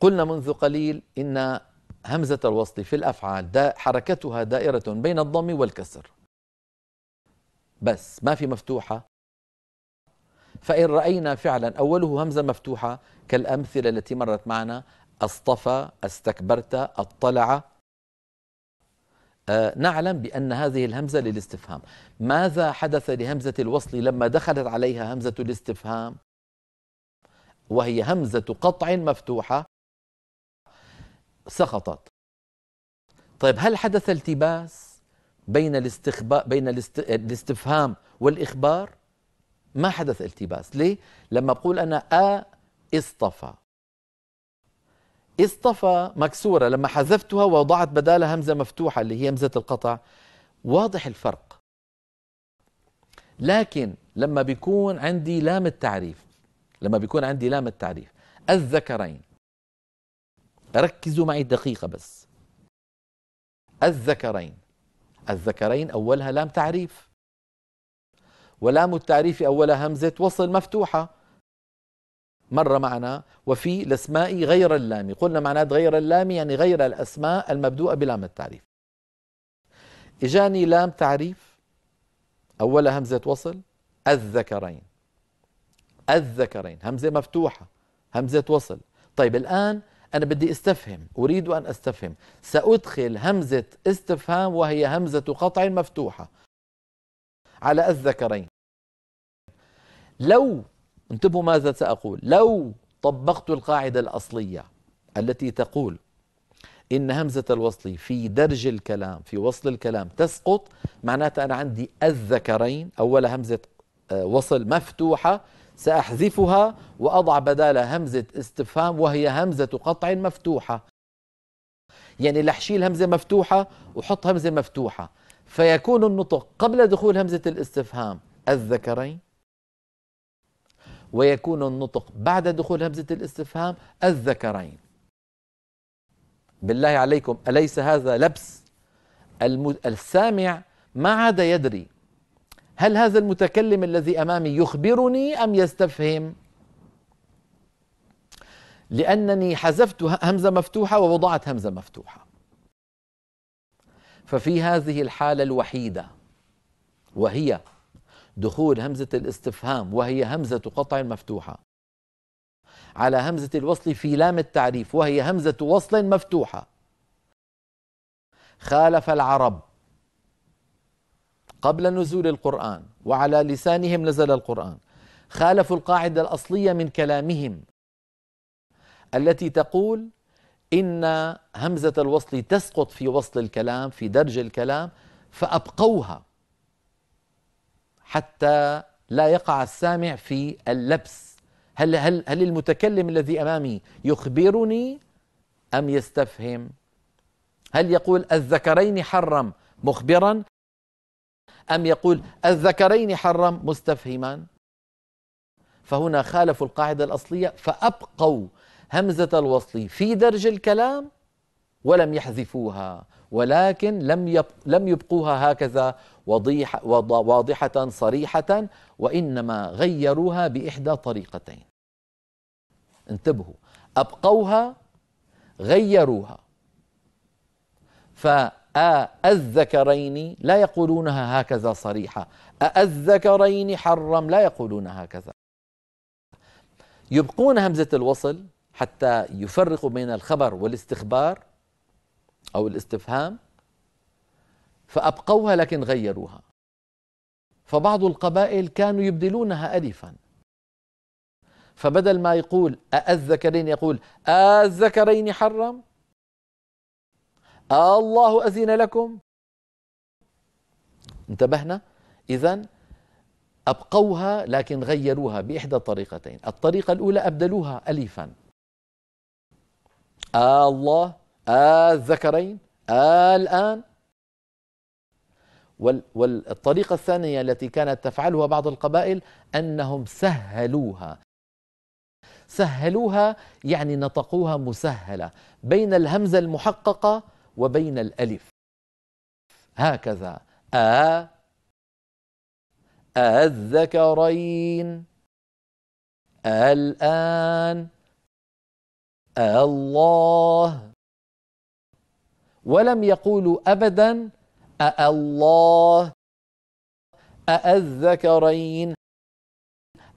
قلنا منذ قليل إن همزة الوصل في الأفعال حركتها دائرة بين الضم والكسر بس، ما في مفتوحة. فإن رأينا فعلا أوله همزة مفتوحة كالأمثلة التي مرت معنا: أصطفى، استكبرت، اطلع، نعلم بأن هذه الهمزة للاستفهام. ماذا حدث لهمزة الوصل لما دخلت عليها همزة الاستفهام وهي همزة قطع مفتوحة؟ سقطت. طيب هل حدث التباس بين الاستفهام والإخبار؟ ما حدث التباس. ليه؟ لما بقول أنا اصطفى، اصطفى مكسورة، لما حذفتها ووضعت بدالها همزة مفتوحة اللي هي همزة القطع، واضح الفرق. لكن لما بيكون عندي لام التعريف، الذكرين، ركزوا معي دقيقة بس، الذكرين أولها لام تعريف، ولام التعريف أولها همزة وصل مفتوحة. مر معنا وفي الأسماء غير اللام، قلنا معناه غير اللام يعني غير الأسماء المبدوءة بلام التعريف. إجاني لام تعريف أولها همزة وصل، الذكرين همزة مفتوحة، همزة وصل. طيب الآن أنا بدي استفهم، أريد أن استفهم، سأدخل همزة استفهام وهي همزة قطع مفتوحة على الذكرين. لو انتبهوا ماذا سأقول، لو طبقت القاعدة الأصلية التي تقول إن همزة الوصل في درج الكلام، في وصل الكلام تسقط، معناتها أنا عندي الذكرين أول همزة وصل مفتوحة، سأحذفها وأضع بدالها همزة استفهام وهي همزة قطع مفتوحة. يعني لحشيل همزة مفتوحة وحط همزة مفتوحة، فيكون النطق قبل دخول همزة الاستفهام الذكرين، ويكون النطق بعد دخول همزة الاستفهام الذكرين. بالله عليكم أليس هذا لبس؟ السامع ما عاد يدري هل هذا المتكلم الذي أمامي يخبرني أم يستفهم، لأنني حذفت همزة مفتوحة ووضعت همزة مفتوحة. ففي هذه الحالة الوحيدة وهي دخول همزة الاستفهام وهي همزة قطع مفتوحة على همزة الوصل في لام التعريف وهي همزة وصل مفتوحة، خالف العرب قبل نزول القرآن وعلى لسانهم نزل القرآن، خالفوا القاعدة الأصلية من كلامهم التي تقول إن همزة الوصل تسقط في وصل الكلام، في درج الكلام، فأبقوها حتى لا يقع السامع في اللبس. هل المتكلم الذي أمامي يخبرني أم يستفهم؟ هل يقول الذكرين حرم مخبرا أم يقول الذكرين حرم مستفهما؟ فهنا خالفوا القاعدة الأصلية فأبقوا همزة الوصل في درج الكلام ولم يحذفوها، ولكن لم يبقوها هكذا واضحة صريحة، وإنما غيروها بإحدى طريقتين. انتبهوا، أبقوها غيروها، فالذكرين لا يقولونها هكذا صريحة، الذكرين حرم لا يقولون هكذا، يبقون همزة الوصل حتى يفرقوا بين الخبر والاستخبار أو الاستفهام، فأبقوها لكن غيروها. فبعض القبائل كانوا يبدلونها ألفا، فبدل ما يقول الذكرين يقول الذكرين حرم، الله أذن لكم. انتبهنا؟ إذن أبقوها لكن غيروها بإحدى طريقتين. الطريقة الأولى أبدلوها ألفا، الله، الذكرين، الآن. والطريقة الثانية التي كانت تفعلها بعض القبائل أنهم سهلوها يعني نطقوها مسهلة بين الهمزة المحققة وبين الألف، هكذا الذكرين، الآن، الله، ولم يقولوا أبدا الله، الذكرين،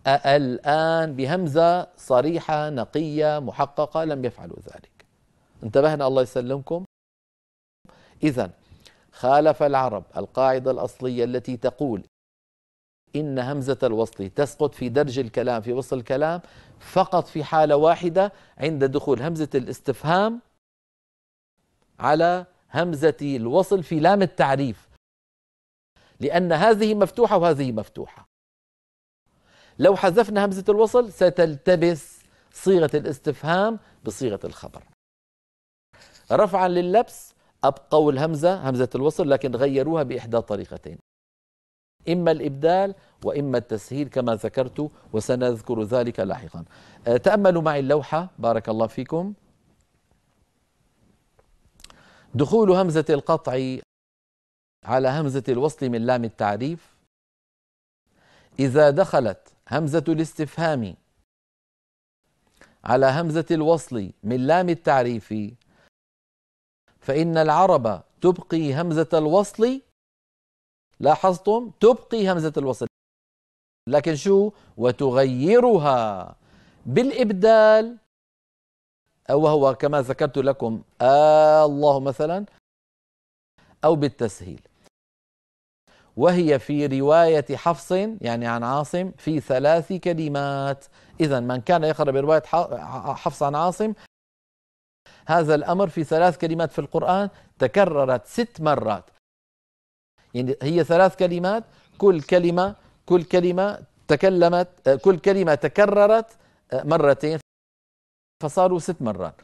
الآن، بهمزة صريحة نقية محققة، لم يفعلوا ذلك. انتبهنا الله يسلمكم. إذن خالف العرب القاعدة الأصلية التي تقول إن همزة الوصل تسقط في درج الكلام في وسط الكلام فقط في حالة واحدة، عند دخول همزة الاستفهام على همزة الوصل في لام التعريف، لأن هذه مفتوحة وهذه مفتوحة. لو حذفنا همزة الوصل ستلتبس صيغة الاستفهام بصيغة الخبر. رفعا لللبس أبقوا الهمزة همزة الوصل، لكن غيروها بإحدى طريقتين: إما الإبدال وإما التسهيل كما ذكرت، وسنذكر ذلك لاحقا. تأملوا معي اللوحة بارك الله فيكم. دخول همزة القطع على همزة الوصل من لام التعريف: إذا دخلت همزة الاستفهام على همزة الوصل من لام التعريف فإن العرب تبقي همزة الوصل، لاحظتم؟ تبقي همزة الوصل، لكن شو؟ وتغيرها بالإبدال، وهو كما ذكرت لكم الله مثلا، أو بالتسهيل. وهي في رواية حفص يعني عن عاصم في 3 كلمات. إذن من كان يقرأ برواية حفص عن عاصم، هذا الأمر في 3 كلمات في القرآن تكررت 6 مرات. يعني هي 3 كلمات، كل كلمة تكررت مرتين، فصاروا 6 مرات.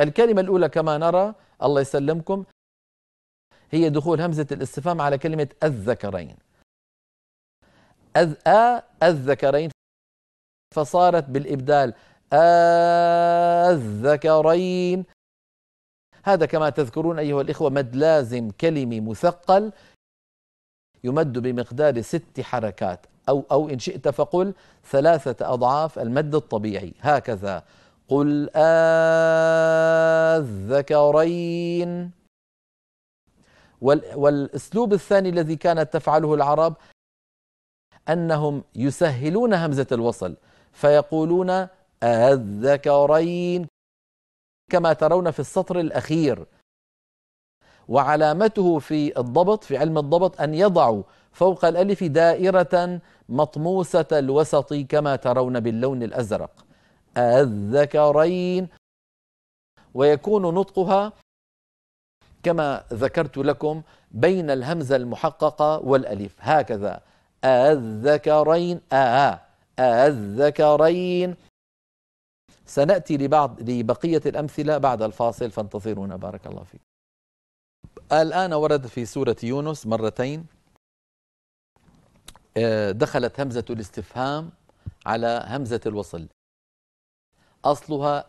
الكلمة الأولى كما نرى الله يسلمكم هي دخول همزة الاستفهام على كلمة الذكرين، الذكرين، فصارت بالإبدال الذكرين. هذا كما تذكرون أيها الإخوة مد لازم كلمي مثقل يمد بمقدار 6 حركات، أو إن شئت فقل 3 أضعاف المد الطبيعي، هكذا: قل الذكرين. والأسلوب الثاني الذي كانت تفعله العرب أنهم يسهلون همزة الوصل فيقولون الذكرين كما ترون في السطر الأخير، وعلامته في الضبط في علم الضبط أن يضعوا فوق الألف دائرة مطموسة الوسط كما ترون باللون الأزرق، الذكرين، ويكون نطقها كما ذكرت لكم بين الهمزة المحققة والألف، هكذا: الذكرين، الذكرين. سنأتي لبقية الأمثلة بعد الفاصل، فانتظرونا بارك الله فيكم. الآن ورد في سورة يونس مرتين دخلت همزة الاستفهام على همزة الوصل، أصلها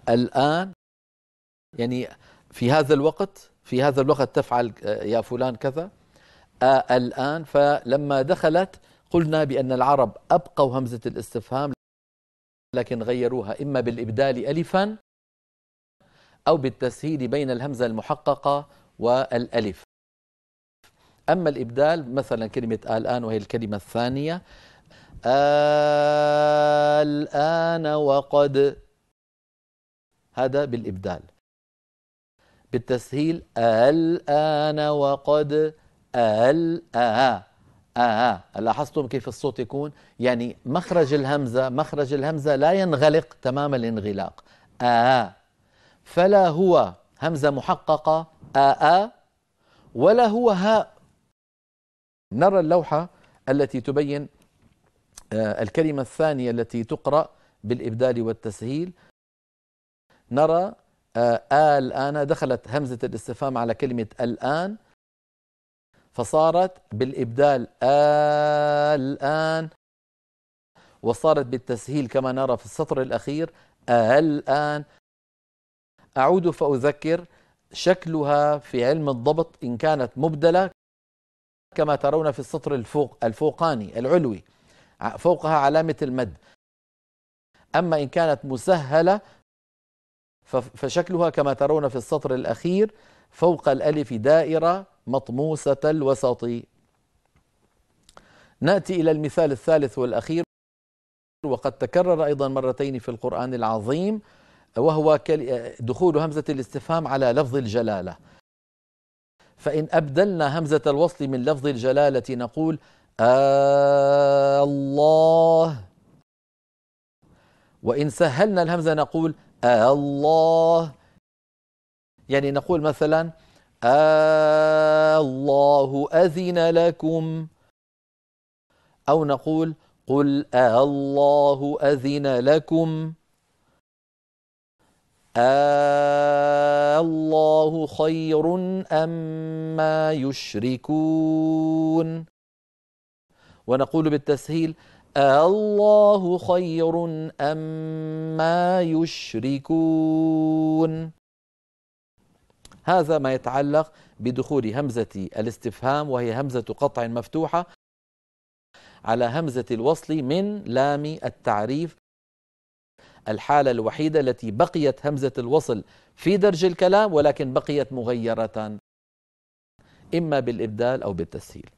الآن، يعني في هذا الوقت تفعل يا فلان كذا، الآن. فلما دخلت قلنا بأن العرب أبقوا همزة الاستفهام لكن غيروها إما بالإبدال ألفا أو بالتسهيل بين الهمزة المحققة والألف. أما الإبدال مثلا كلمة الآن وهي الكلمة الثانية، الآن وقد، هذا بالإبدال. بالتسهيل الآن وقد، لاحظتم كيف الصوت يكون؟ يعني مخرج الهمزة لا ينغلق تمام الانغلاق، فلا هو همزة محققة ولا هو هاء. نرى اللوحة التي تبين الكلمة الثانية التي تقرأ بالإبدال والتسهيل. نرى الآن دخلت همزة الاستفهام على كلمة الآن فصارت بالإبدال الآن، وصارت بالتسهيل كما نرى في السطر الأخير الآن. أعود فأذكر شكلها في علم الضبط إن كانت مبدلة كما ترون في السطر الفوقاني العلوي فوقها علامة المد، أما إن كانت مسهلة فشكلها كما ترون في السطر الأخير فوق الألف دائرة مطموسة الوسط. نأتي إلى المثال الثالث والأخير، وقد تكرر أيضا مرتين في القرآن العظيم، وهو دخول همزة الاستفهام على لفظ الجلالة. فإن أبدلنا همزة الوصل من لفظ الجلالة نقول الله، وإن سهلنا الهمزة نقول الله. يعني نقول مثلا الله أذن لكم، أو نقول قل الله أذن لكم، الله خير أما يشركون. ونقول بالتسهيل الله خير أما يشركون. هذا ما يتعلق بدخول همزة الاستفهام، وهي همزة قطع مفتوحة، على همزة الوصل من لام التعريف، الحالة الوحيدة التي بقيت همزة الوصل في درج الكلام ولكن بقيت مغيرة إما بالإبدال أو بالتسهيل.